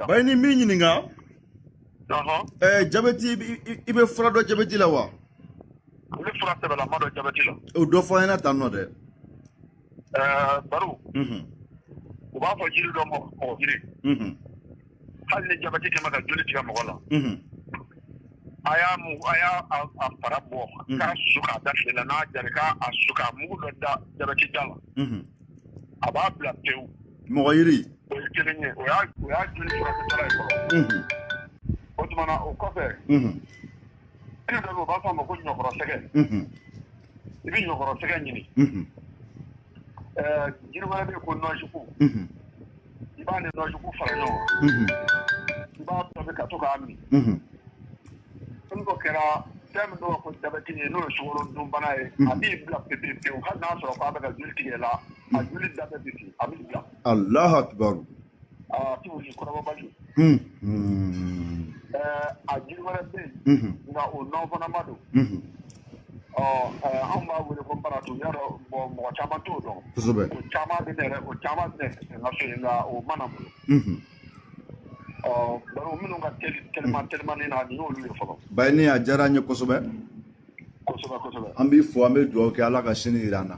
Bay ni mi ɲininka jabɛti I bɛ fura dɔ jabɛti la wa? N bɛ fura sɛbɛn la n ma dɔn jabɛti la. O dɔ fɔ an ɲɛna tan nɔ dɛ. Baro. U b'a fɔ jiri dɔ mɔgɔ jiri. Hali ni jabɛti kɛmɛ ka joli tigɛ mɔgɔ la. A y'a fara bɔ k'a su k'a da tile la n'a jari k'a su k'a mugu dɔ da jabɛti da la. A b'a bila pewu. Mɔgɔ yiri. O ye kelen ye o y'a joli furakɛtɔla ye fɔlɔ. O tumana o kɔfɛ. E dɔ bɛ u b'a fɔ a ma ko ɲɔkɔrɔ sɛgɛ. I bɛ ɲɔkɔrɔ sɛgɛ ɲini. Jiri wɛrɛ bɛ yen ko nɔnjugu. I b'a ni nɔnjugu fara ɲɔgɔn kan. I b'a tobi ka to k'a min. N'o kɛra fɛn min dɔw ko jabɛti ye n'o ye sukaro dunbana ye. A b'i bila pewu hali n'a sɔrɔ k'a bɛ ka joli tigɛ la a joli da bɛ bi a bɛ bila. Alahu akibaru. Ti wuli kɔrɔbɔbali. A jiri wɛrɛ bɛ yen. Nka o nɔn fana ma don. Anw b'a wele ko baratu y'a dɔn mɔgɔ caman t'o dɔn. Kosɛbɛ. O caman bɛ ne yɛrɛ n ka so yen nka o mana bolo. Baro minnu ka telimani na nin y'olu ye fɔlɔ. Bayini a diyara an ye kosɛbɛ. Kosɛbɛ. An b'i fo an bɛ dugawu kɛ Ala ka sini jira an na.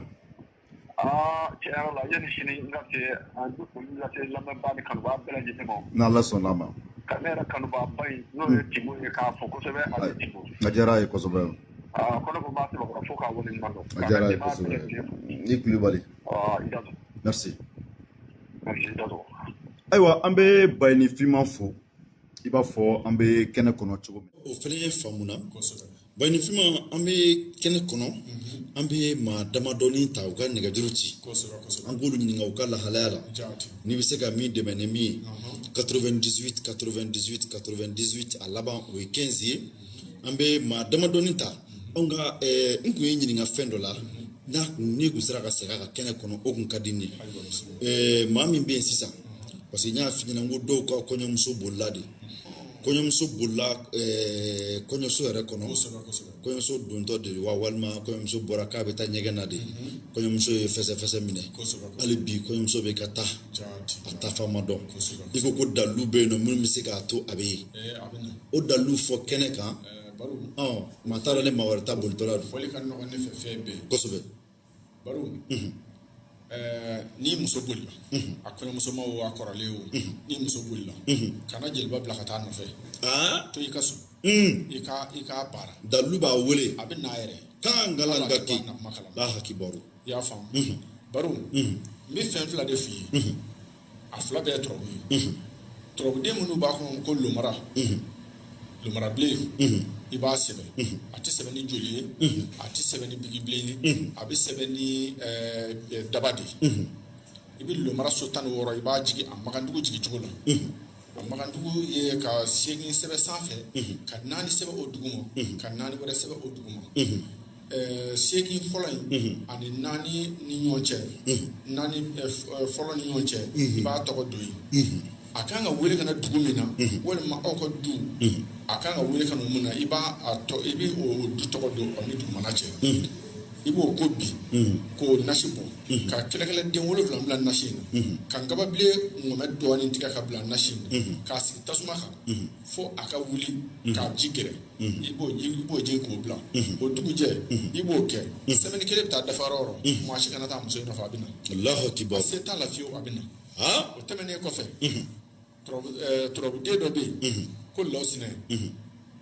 Tiɲɛ yɛrɛ la yanni sini n ka se an bɛ foli lase lamɛnbaa ni kanubaa bɛɛ lajɛlen ma. N'Ala sɔnn'a ma. Ka ne yɛrɛ kanubaaba in n'o ye Timo ye k'a fɔ kosɛbɛ a bɛ Timo. A diyara a ye kosɛbɛ. Ko ne ko n b'a sɛbɛkɔrɔ fo k'a wale ɲuman dɔn. A diyara a ye kosɛbɛ. I Kulibali. Merci. Ayiwa an bɛ Bayini Finman fo I b'a fɔ an bɛ kɛnɛ kɔnɔ cogo min. O fana ye faamuna. Bayini Finman an bɛ kɛnɛ kɔnɔ an bɛ maa damadɔni ta u ka nɛgɛjuru ci. An k'olu ɲininka u ka lahalaya la. N'i bɛ se ka min dɛmɛ ni min ye 98 98 98 a laban o ye 15 ye. An bɛ maa damadɔni ta anw ka n kun ye ɲininka fɛn dɔ la n'i kun sera ka segin a ka kɛnɛ kɔnɔ o kun ka di ne ye. Maa min bɛ yen sisan parce que n y'a f'i ɲɛna n ko dɔw ka kɔɲɔmuso bolila de. Kɔɲɔmuso bolila kɔɲɔso yɛrɛ kɔnɔ. Kɔɲɔso dontɔ de wa walima kɔɲɔmuso bɔra k'a bɛ taa ɲɛgɛn na de. Kɔɲɔmuso ye fɛsɛfɛsɛ minɛ. Hali bi kɔɲɔmuso bɛ ka taa a ta fa ma dɔn. I ko ko dalilu bɛ yen nɔ minnu bɛ se k'a to a bɛ yen. O dalilu fɔ kɛnɛ kan. Maa t'a dɔn ne maa wɛrɛ ta bolitɔla don. Fɔli ka nɔgɔn ne fɛ fɛn bɛɛ. Kosɛbɛ. Baro. Ni muso bolila. A kɔɲɔmuso ma o a kɔrɔlen o. Ni muso bolila. Kana jeliba bila ka taa nɔfɛ. To i ka so. I ka baara. Dalilu b'a wele. A bɛ n'a yɛrɛ. Kan ngala ka kɛ. Ala hakibaru. I y'a faamu. Baro. N bɛ fɛn fila de f'i ye. A fila bɛɛ ye tɔrɔbu ye. Tɔrɔbuden minnu b'a kɔnɔ ko lomara. Lomarabilen. I b'a sɛbɛn. A tɛ sɛbɛn ni joli ye. A tɛ sɛbɛn ni bigibilen ye. A bɛ sɛbɛn ni daba de ye. I bɛ lomara so 16 i b'a jigin a magandugu jigin cogo la. A magandugu ye ka 8 sɛbɛn sanfɛ. Ka 4 sɛbɛn o dugu ma. Ka 4 wɛrɛ sɛbɛn o dugu ma. 8 fɔlɔ in ani 4 ni ɲɔgɔn cɛ. 4 fɔlɔ ni ɲɔgɔn cɛ. I b'a tɔgɔ don yen. A kan ka wele kana dugu min na walima aw ka du a kan ka wele kana mun na I bɛ o du tɔgɔ don aw ni dugumana cɛ I b'o ko bi k'o nasi bɔ ka kɛlɛkɛlɛden 7 bila nasi in na ka nkababilen ŋɔmɛ dɔɔni tigɛ ka bila nasi in na k'a sigi tasuma kan fo a ka wuli k'a ji gɛrɛ I b'o jeni k'o bila o dugujɛ I b'o kɛ semaine 1 bɛ taa dafa yɔrɔ o yɔrɔ maa si kana taa muso in nɔfɛ a bɛ na Alahu akibaru. A se t'a la fiyewu a bɛ na o tɛmɛnen kɔfɛ tɔrɔbuden dɔ bɛ yen ko lawsinɛ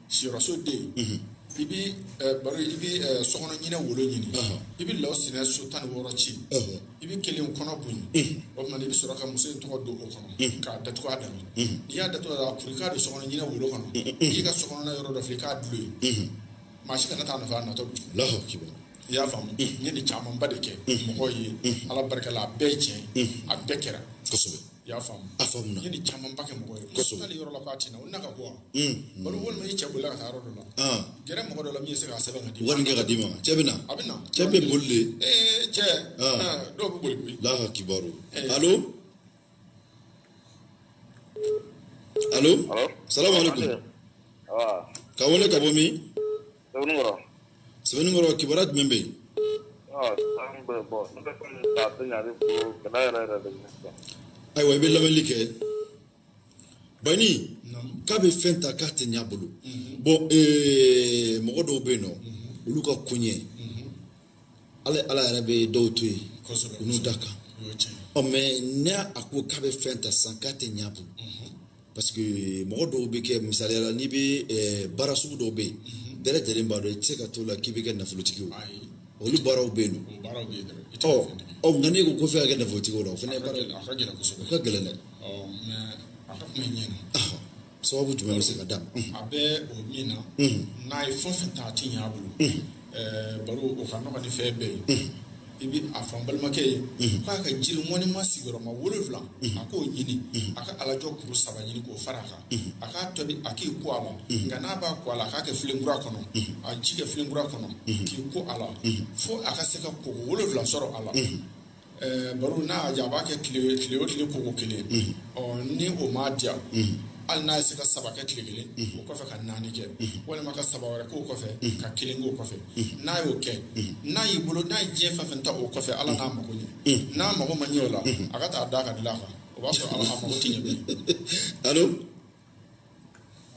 siyɔrɔso den I bɛ sokɔnɔ ɲinɛ wolo ɲini I bɛ lawsinɛ so 16 ci I bɛ kelen kɔnɔ bonya o tuma I bɛ sɔrɔ ka muso in tɔgɔ don o kɔnɔ k'a datugu a dami n'i y'a datugu a pour k'a don sokɔnɔ ɲinɛ wolo kɔnɔ I ka sokɔnɔna yɔrɔ dɔ filɛ I k'a dulon yen maa si kana taa nɔfɛ a natɔ bi Alahu akibaru. I y'a faamu n ye nin camanba de kɛ mɔgɔw ye Ala barika la a bɛɛ ye tiɲɛ a bɛɛ kɛra Kosɛbɛ. I y'a faamu. A faamuna. N ye nin camanba kɛ mɔgɔ ye. Kosɛbɛ. Hali yɔrɔ la k'a tiɲɛna o na ka bɔ wa. Bari walima I cɛ bolila ka taa yɔrɔ dɔ la. Gɛrɛ mɔgɔ dɔ la min ye se k'a sɛbɛn ka di. Wari kɛ ka d'i ma. Cɛ bɛ na. A bɛ na. Cɛ bɛ boli de. Cɛ. Dɔw bɛ boli koyi. Alahu akibaru. Allo. Allo. Salamu alaikum. Ka wele ka bɔ min? Sɛbɛnnikɔrɔ kibaruya jumɛn bɛ yen? Ayiwa I bɛ lamɛnli kɛ bani k'a bɛ fɛn ta k'a tɛ ɲɛ a bolo bon mɔgɔ dɔw bɛ yen nɔ olu ka koɲɛ ala yɛrɛ bɛ dɔw to yen u n'u da kan mais ne a ko k'a bɛ fɛn ta sisan k'a tɛ ɲɛ a bolo parce que mɔgɔ dɔw bɛ kɛ misaliya la n'i bɛ baara sugu dɔw bɛ yen bɛɛ lajɛlen b'a dɔn i tɛ se ka to la k'i bɛ kɛ nafolotigi ye olu baaraw bɛ yen nɔ nka n'i ko fɛn ka kɛ nafolotigi o la o fana ye baara ye o ka gɛlɛn dɛ a ka kuma ɲɛna sababu jumɛn bɛ se ka d'a ma a bɛ o min na n'a ye fɛn fɛn ta a tɛ ɲɛ a bolo baro o ka nɔgɔ ni fɛn bɛɛ ye i bɛ a fɔ n balimakɛ ye k'a ka jiri mɔnima sigiyɔrɔma 7 a k'o ɲini a ka alajɔ kuru 3 ɲini k'o fara a kan a k'a tobi a k'i ko a la nka n'a b'a ko a la a k'a kɛ filenkura kɔnɔ a ji kɛ filenkura kɔnɔ k'i ko a la fo a ka se ka koko 7 sɔrɔ a la baro n'a y'a diya a b'a kɛ tile o tile koko 1 ni o m'a diya hali n'a ye se ka 3 kɛ tile 1 o kɔfɛ ka 4 kɛ walima ka 3 wɛrɛ k'o kɔfɛ ka 1 k'o kɔfɛ n'a y'o kɛ n'a y'i bolo n'a ye diɲɛ fɛn fɛn ta o kɔfɛ ala n'a mago ɲɛ n'a mago ma ɲɛ o la a ka taa da ka dilan kan o b'a sɔrɔ ala a mago tɛ ɲɛ bilen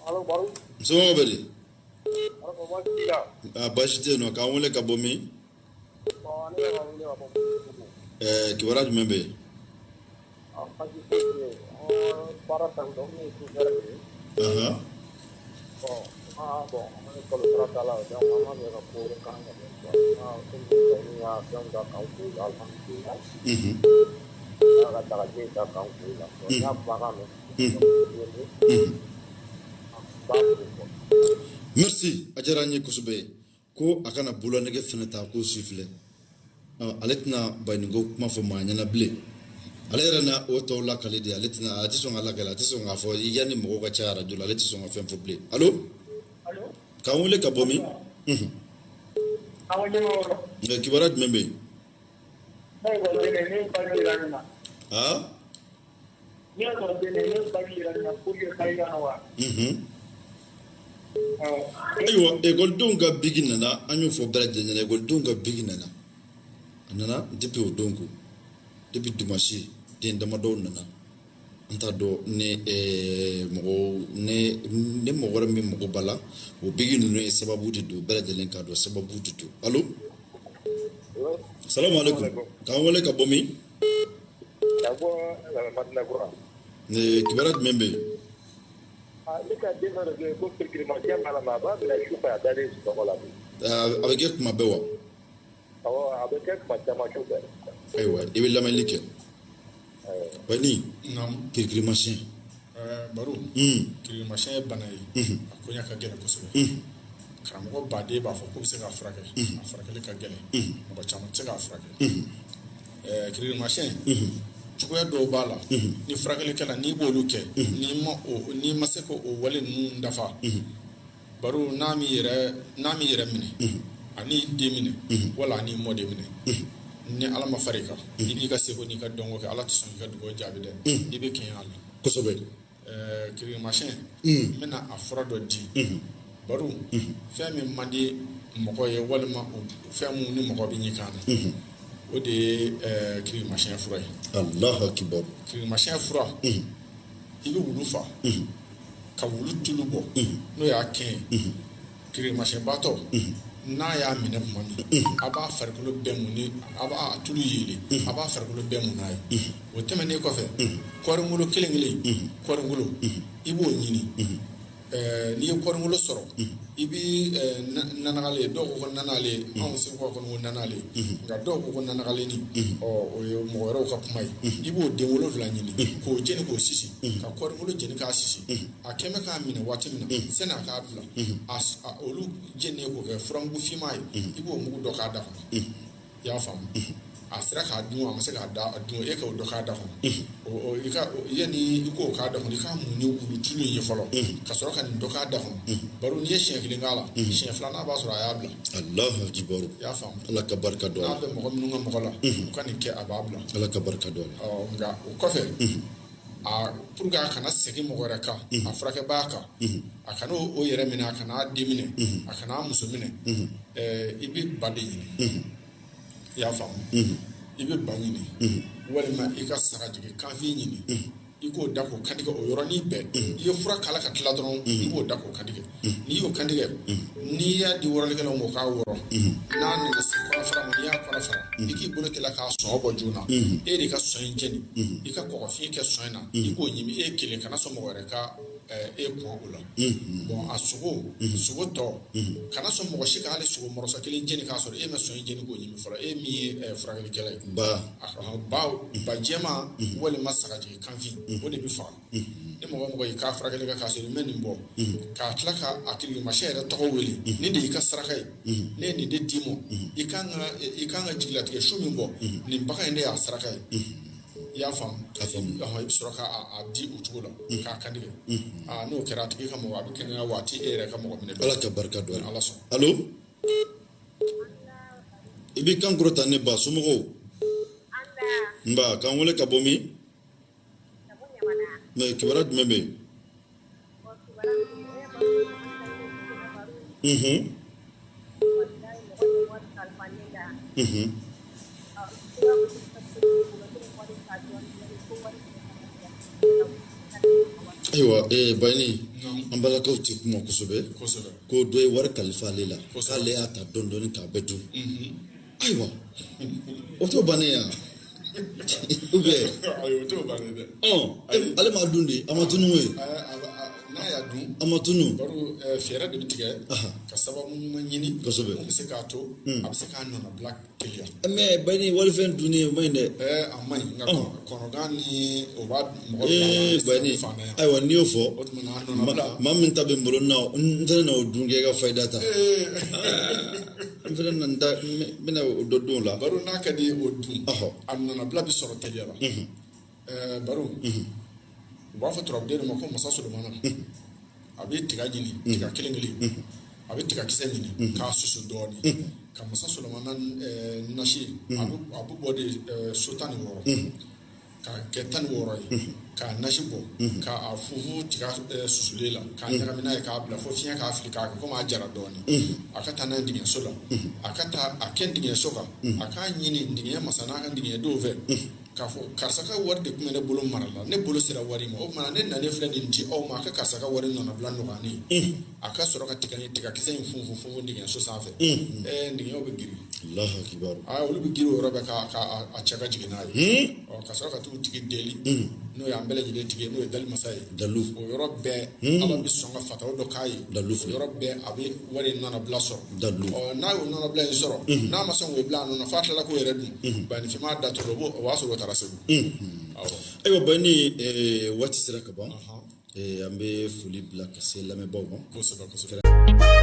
allo baro musomɔgɔw bɛ di allo baasi tɛ yen nɔ k'an wele ka bɔ min kibaruya jumɛn bɛ yen para tanto ni tu garbe bon मैं कल रात डाला था मामा मेरा पूरा काम कर रहा तुम नहीं आ काम का काम को अल्हम्दुलिल्लाह लगा के का काम को या बागा में merci ajara nye kusube ko akana bula nege fana ta ko sifle ale tɛna baɲiniko kuma fɔ maa ɲɛna bilen ale yɛrɛ na o tɔw la kale de ale tɛna a tɛ sɔn ka lakale a tɛ sɔn k'a fɔ yanni mɔgɔw ka ca arajo la ale tɛ sɔn ka fɛn fɔ bilen allo k'an wele ka bɔ min kibaruya jumɛn bɛ yen ayiwa ekɔlidenw ka bigi nana an y'o fɔ bɛɛ lajɛlen ɲɛna ekɔlidenw ka bigi nana a nana depuis o don ko depuis dimanche den damadɔw nana an t'a dɔn ni mɔgɔ wɛrɛ min mago b'a la o bigi ninnu ye sababu de don bɛɛ lajɛlen k'a dɔn sababu de don allo salamu aleykum k'an wele ka bɔ min kibaruya jumɛn bɛ yen a bɛ kɛ kuma bɛɛ wa ayiwa i bɛ lamɛnni kɛ bani kirikirimasiyɛn baro kirikirimasiyɛn ye bana ye a koɲa ka gɛlɛn kosɛbɛ karamɔgɔ baden b'a fɔ ko bɛ se k'a furakɛ a furakɛli ka gɛlɛn mɔgɔ caman tɛ se k'a furakɛ kirikirimasiyɛn cogoya dɔw b'a la ni furakɛlikɛla n'i b'olu kɛ n'i ma se ko o wale ninnu dafa baro n'a m'i yɛrɛ minɛ ani den minɛ wala ani mɔden minɛ ni ala ma far'i kan i b'i ka seko n'i ka dɔnko kɛ ala tɛ sɔn i ka dugawu jaabi dɛ i bɛ kɛɲɛ a la kosɛbɛ kirikirimasiyɛn n bɛna a fura dɔ di baro fɛn min man di mɔgɔ ye walima fɛn mun ni mɔgɔ bɛ ɲɛ kan na o de ye kirikirimasiyɛn fura ye Allahu akibar kirikirimasiyɛn fura i bɛ wulu fa ka wulu tulu bɔ n'o y'a kɛn kirikirimasiyɛnbatɔ n'a y'a minɛ tuma min a b'a farikolo bɛɛ mun ni a b'a tulu yeli a b'a farikolo bɛɛ mun n'a ye o tɛmɛnen kɔfɛ kɔɔringolo kelen kɔɔringolo i b'o ɲini n'i ye kɔɔringolo sɔrɔ i bɛ nanagale dɔw ko nanale anw seko kɔni ko nanale nka dɔw ko nanagaleni o ye mɔgɔ wɛrɛw ka kuma ye i b'o den 7 ɲini k'o jeni k'o sisi ka kɔɔringolo jeni k'a sisi a kɛmɛ k'a minɛ waati min na sani a k'a bila olu jeni k'o kɛ furamugu finman ye i b'o mugu dɔ k'a da kɔnɔ i y'a faamu a sera k'a dun a ma se k'a dun e k'o dɔ k'a da kɔnɔ yanni i k'o k'a da kɔnɔ i k'a mun ni wulu tulu in ye fɔlɔ ka sɔrɔ ka nin dɔ k'a da kɔnɔ bari n'i ye siɲɛ 1 k'a la siɲɛ 2 b'a sɔrɔ a y'a bila Allahu akibar i y'a faamu ala ka barika don n'a bɛ mɔgɔ minnu ka mɔgɔ la u ka nin kɛ a b'a bila ala ka barika don nka o kɔfɛ pour que a kana segin mɔgɔ wɛrɛ kan a furakɛbaga kan a kana o yɛrɛ minɛ a kana a den minɛ a kana a muso minɛ i bɛ ba de ɲini i y'a faamu i bɛ ba ɲini walima i ka saga jigin kanfin ɲini i k'o da k'o kantigɛ o yɔrɔnin bɛɛ i ye fura kala ka tila dɔrɔn i b'o da k'o kantigɛ n'i y'o kantigɛ n'i y'a di wɔrɔlikɛlaw ma o k'a wɔrɔ n'a nana se kɔnɔfara ma n'i y'a kɔnɔfara i k'i bolo teliya k'a sɔn bɔ joona e de ka sɔn in jɛni i ka kɔgɔfin kɛ sɔn in na i k'o ɲimi e kelen kana sɔn mɔgɔ wɛrɛ ka e kɔn o la bon a sogo tɔ kana sɔn mɔgɔ si ka hali sogo mɔrɔsa kelen jɛni k'a sɔrɔ e ma sɔn in jɛni k'o ɲimi fɔlɔ e min ye furakɛlikɛla ye ba jɛma walima sagajigi kanfin o de bɛ faga ni mɔgɔ y'i ka furakɛli kɛ k'a sɔrɔ i mɛ nin bɔ k'a tila ka a kirimasiyɛn yɛrɛ tɔgɔ wele ni de y'i ka saraka ye ne ye nin de d'i ma i kan ka jigilatigɛ su min bɔ nin bagan in de y'a saraka ye i y'a faamu i bɛ sɔrɔ k'a di o cogo la k'a kantigɛ n'o kɛra a tigi ka mɔgɔ a bɛ kɛnɛya waati e yɛrɛ ka mɔgɔ minɛ Ala ka barika don Ala sɔn allo i b'i kan kɔrɔta ne ba somɔgɔw nba k'an wele ka bɔ min mais kibaruya jumɛn bɛ yen ayiwa Bayini an balakaw tɛ kuma kosɛbɛ ko dɔ ye wari kalifa ale la k'ale y'a ta dɔɔni dɔɔni k'a bɛɛ dun ayiwa o t'o bannen yan ou bien ayi o t'o bannen dɛ ale m'a dun de a ma tunun ye n'a y'a dun a ma tunun baro fɛɛrɛ de bɛ tigɛ ka sababu ɲuman ɲini kosɛbɛ mun bɛ se k'a to a bɛ se k'a nɔnɔ bila teliya mais Bayini walifɛn dunni o ma ɲi dɛ a ma ɲi nka kɔnɔgan ni o b'a mɔgɔ bila Bayini ayiwa n'i y'o fɔ o tuma na a nɔnɔ bila maa min ta bɛ n bolo n tɛna n'o dun k'e ka fayida ta n fana na n bɛna o dɔ dun o la baro n'a ka di o dun a nɔnɔ bila bɛ sɔrɔ teliya la baro u b'a fɔ turabuden de ma ko masa Solomana a bɛ tiga ɲini tiga kelen kelen a bɛ tiga kisɛ ɲini k'a susu dɔɔni ka masa Solomana nasi a bɛ bɔ de so 16 ka kɛ 16 ye k'a nasi bɔ k'a fufu tiga susulen la k'a ɲagami n'a ye k'a bila fo fiɲɛ k'a fili k'a kɛ komi a jara dɔɔni a ka taa n'a ye dingɛso la a ka taa a kɛ dingɛso kan a k'a ɲini dingɛ masa n'a ka dingɛdenw fɛ k'a fɔ karisa ka wari de tun bɛ ne bolo mara la ne bolo sera wari ma o tuma ne nalen filɛ nin di aw ma a ka karisa ka wari nɔnɔ bila nɔgɔya ye a ka sɔrɔ ka tiga kisɛ in funfun dingɛso sanfɛ dingɛw bɛ girin Allahu akibar olu bɛ girin o yɔrɔ bɛɛ k'a cɛ ka jigin n'a ye ka sɔrɔ ka t'u tigi deli n'o y'an bɛɛ lajɛlen tigi n'o ye dalimasa ye dalu o yɔrɔ bɛɛ Ala bɛ sɔn ka fataw dɔ k'a ye dalu o yɔrɔ bɛɛ a bɛ wari nɔnɔ bila sɔrɔ dalu n'a y'o nɔnɔ bila in sɔrɔ n'a ma sɔn k'o bila a nɔnɔ f'a tilala k'o yɛrɛ dun banifima datɔ o b'a sɔrɔ o taara segu ayiwa Bayini waati sera ka ban an bɛ foli bila ka se lamɛnbaaw ma kosɛbɛ